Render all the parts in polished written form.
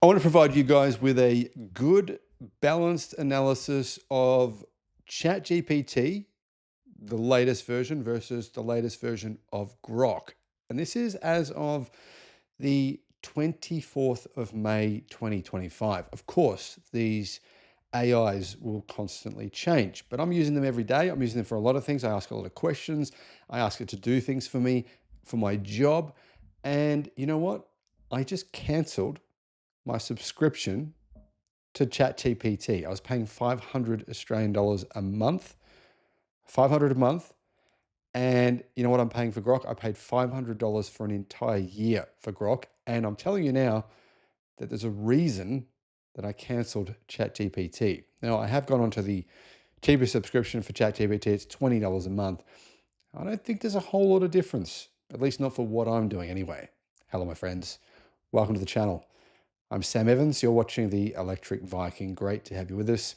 I want to provide you guys with a good, balanced analysis of ChatGPT, the latest version versus the latest version of Grok. And this is as of the 24th of May, 2025. Of course, these AIs will constantly change, but I'm using them every day. I'm using them for a lot of things. I ask a lot of questions. I ask it to do things for me, for my job. And you know what? I just canceled my subscription to ChatGPT. I was paying 500 Australian dollars a month, 500 a month. And you know what I'm paying for Grok? I paid $500 for an entire year for Grok. And I'm telling you now that there's a reason that I canceled ChatGPT. Now, I have gone onto the cheaper subscription for ChatGPT. It's $20 a month. I don't think there's a whole lot of difference, at least not for what I'm doing anyway. Hello, my friends. Welcome to the channel. I'm Sam Evans. You're watching the Electric Viking. Great to have you with us.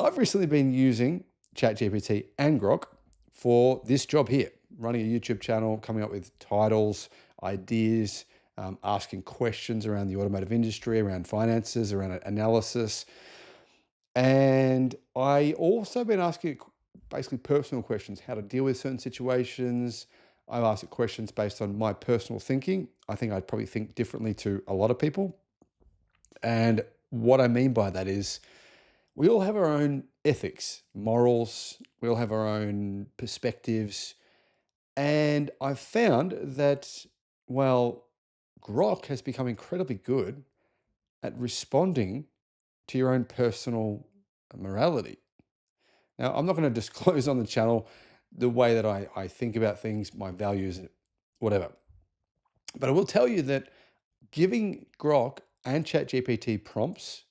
I've recently been using ChatGPT and Grok for this job here, running a YouTube channel, coming up with titles, ideas, asking questions around the automotive industry, around finances, around analysis. And I also been asking it basically personal questions, how to deal with certain situations. I've asked it questions based on my personal thinking. I think I'd probably think differently to a lot of people. And what I mean by that is we all have our own ethics, morals, we all have our own perspectives. And I've found that, well, Grok has become incredibly good at responding to your own personal morality. Now, I'm not going to disclose on the channel the way that I think about things, my values, whatever. But I will tell you that giving Grok and ChatGPT prompts,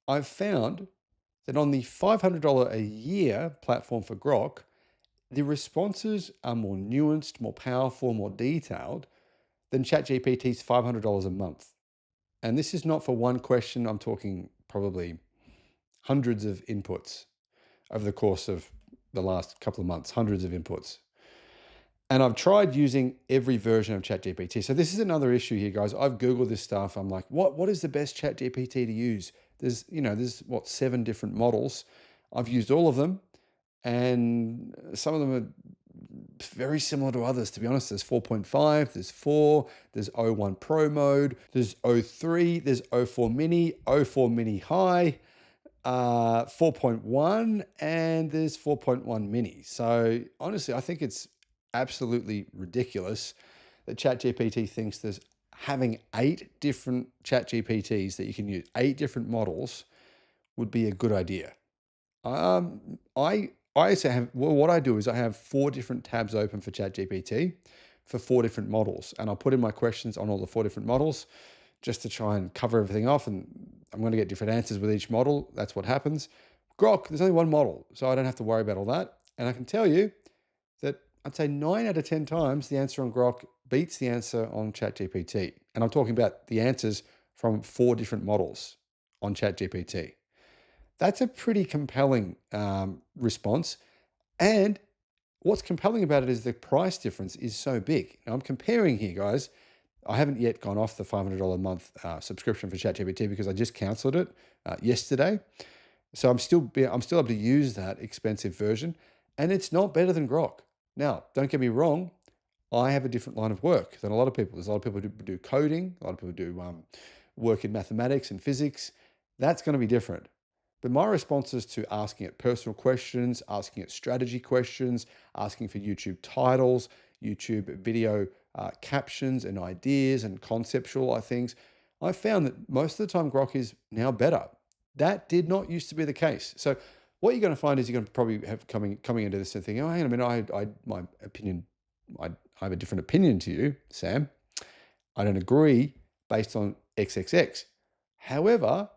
I've found that on the $500 a year platform for Grok, the responses are more nuanced, more powerful, more detailed than ChatGPT's $500 a month. And this is not for one question. I'm talking probably hundreds of inputs over the course of the last couple of months, hundreds of inputs. And I've tried using every version of ChatGPT. So this is another issue here, guys. I've Googled this stuff. I'm like, what is the best ChatGPT to use? There's what, 7 different models. I've used all of them, and some of them are very similar to others, to be honest. There's 4.5, there's 4, there's O1 Pro mode, there's O3, there's O4 Mini, O4 Mini High, 4.1, and there's 4.1 Mini. So honestly, I think it's absolutely ridiculous that ChatGPT thinks there's having 8 different ChatGPTs that you can use, 8 different models would be a good idea. I also have, well, what I do is I have 4 different tabs open for ChatGPT for 4 different models, and I'll put in my questions on all the 4 different models just to try and cover everything off, and I'm going to get different answers with each model. That's what happens. Grok, there's only one model, so I don't have to worry about all that. And I can tell you that I'd say 9 out of 10 times the answer on Grok beats the answer on ChatGPT. And I'm talking about the answers from 4 different models on ChatGPT. That's a pretty compelling response. And what's compelling about it is the price difference is so big. Now, I'm comparing here, guys. I haven't yet gone off the $500 a month subscription for ChatGPT because I just canceled it yesterday. So I'm still able to use that expensive version, and it's not better than Grok. Now, don't get me wrong. I have a different line of work than a lot of people. There's a lot of people who do coding. A lot of people do work in mathematics and physics. That's going to be different. But my responses to asking it personal questions, asking it strategy questions, asking for YouTube titles, YouTube video captions and ideas and conceptual things, I found that most of the time Grok is now better. That did not used to be the case. So what you're going to find is you're going to probably have coming into this and thinking, oh, hang on a minute, my opinion, I have a different opinion to you, Sam. I don't agree based on XXX. However,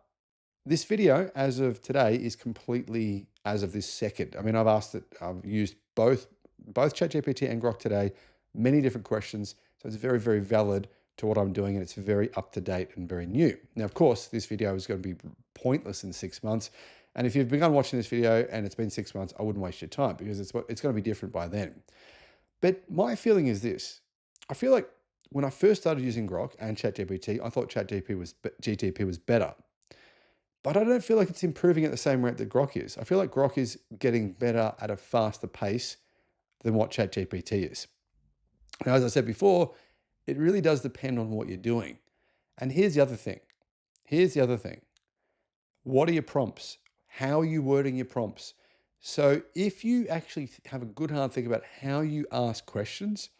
this video, as of today, is completely as of this second. I mean, I've used both ChatGPT and Grok today, many different questions. So it's very, very valid to what I'm doing, and it's very up to date and very new. Now, of course, this video is going to be pointless in 6 months. And if you've begun watching this video and it's been 6 months, I wouldn't waste your time because it's going to be different by then. But my feeling is this. I feel like when I first started using Grok and ChatGPT, I thought GTP was better. But I don't feel like it's improving at the same rate that Grok is. I feel like Grok is getting better at a faster pace than what ChatGPT is. Now, as I said before, it really does depend on what you're doing. And here's the other thing. What are your prompts? How are you wording your prompts? So if you actually have a good hard think about how you ask questions,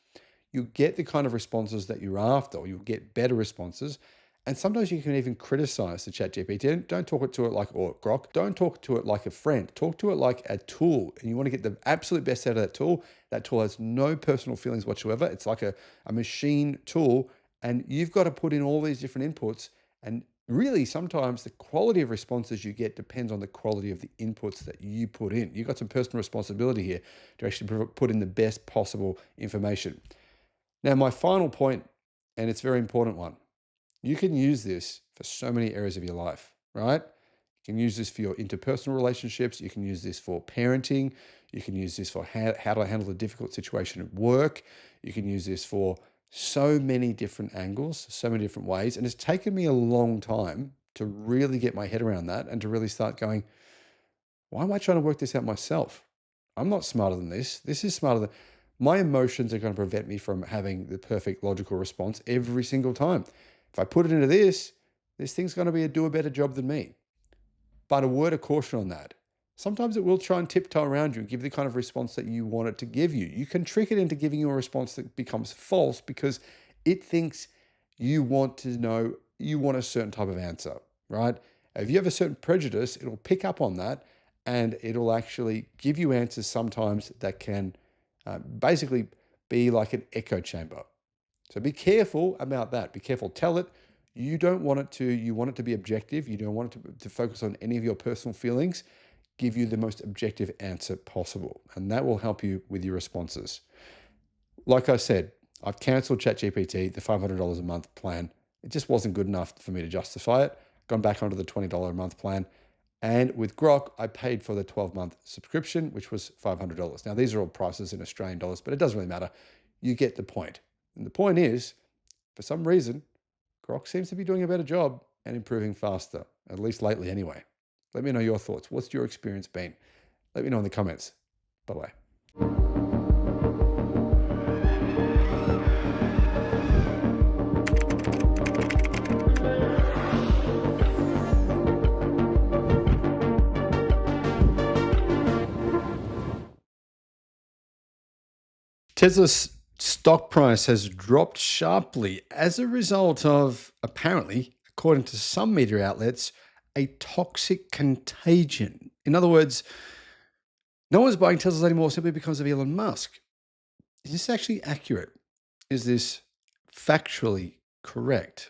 you'll get the kind of responses that you're after, or you'll get better responses. And sometimes you can even criticize the ChatGPT. Don't talk to it like, or Grok, don't talk to it like a friend. Talk to it like a tool. And you want to get the absolute best out of that tool. That tool has no personal feelings whatsoever. It's like a machine tool. And you've got to put in all these different inputs. And really, sometimes the quality of responses you get depends on the quality of the inputs that you put in. You've got some personal responsibility here to actually put in the best possible information. Now, my final point, and it's a very important one. You can use this for so many areas of your life, right? You can use this for your interpersonal relationships. You can use this for parenting. You can use this for how to handle a difficult situation at work. You can use this for so many different angles, so many different ways. And it's taken me a long time to really get my head around that and to really start going, why am I trying to work this out myself? I'm not smarter than this. This is smarter than... My emotions are going to prevent me from having the perfect logical response every single time. If I put it into this thing's going to do a better job than me. But a word of caution on that. Sometimes it will try and tiptoe around you and give the kind of response that you want it to give you. You can trick it into giving you a response that becomes false because it thinks you want to know, you want a certain type of answer, right? If you have a certain prejudice, it'll pick up on that and it'll actually give you answers sometimes that can basically be like an echo chamber. So be careful about that. Be careful. Tell it you don't want it to, you want it to be objective. You don't want it to focus on any of your personal feelings. Give you the most objective answer possible. And that will help you with your responses. Like I said, I've canceled ChatGPT, the $500 a month plan. It just wasn't good enough for me to justify it. Gone back onto the $20 a month plan. And with Grok, I paid for the 12-month subscription, which was $500. Now, these are all prices in Australian dollars, but it doesn't really matter. You get the point. And the point is, for some reason, Grok seems to be doing a better job and improving faster, at least lately anyway. Let me know your thoughts. What's your experience been? Let me know in the comments. Bye-bye. Tesla's stock price has dropped sharply as a result of, apparently, according to some media outlets, a toxic contagion. In other words, no one's buying Teslas anymore simply because of Elon Musk. Is this actually accurate? Is this factually correct?